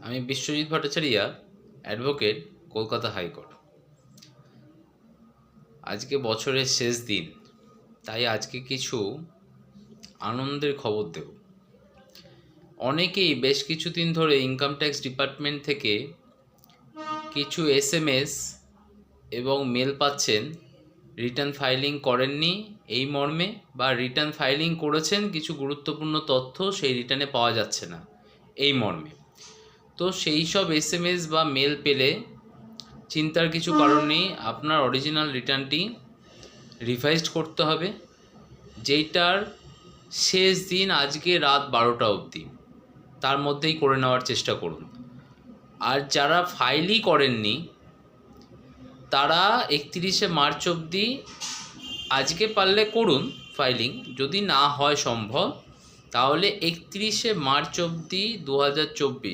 আমি Biswajit Bhattacharya, advocate, Kolkata high court. আজকে বছরের শেষ দিন, তাই আজকে কিছু আনন্দের খবর দেব। অনেকেই বেশ কিছুদিন ধরে ইনকাম ট্যাক্স ডিপার্টমেন্ট থেকে কিছু SMS এবং মেল পাচ্ছেন, রিটার্ন ফাইলিং করেননি এই মর্মে, বা রিটার্ন ফাইলিং করেছেন কিছু গুরুত্বপূর্ণ তথ্য সেই রিটার্নে পাওয়া যাচ্ছে না এই মর্মে। তো সেই সব SMS বা মেল পেলে চিন্তার কিছু কারণ নেই। আপনার অরিজিনাল রিটার্নটি রিভাইজড করতে হবে, যেইটার শেষ দিন আজকে রাত 12টা অবধি, তার মধ্যেই করে নেওয়ার চেষ্টা করুন। আর যারা ফাইলই করেননি তারা 31শে মার্চ অবধি আজকে পারলে করুন ফাইলিং, যদি না হয় সম্ভব তাহলে 31শে মার্চ অবধি 2024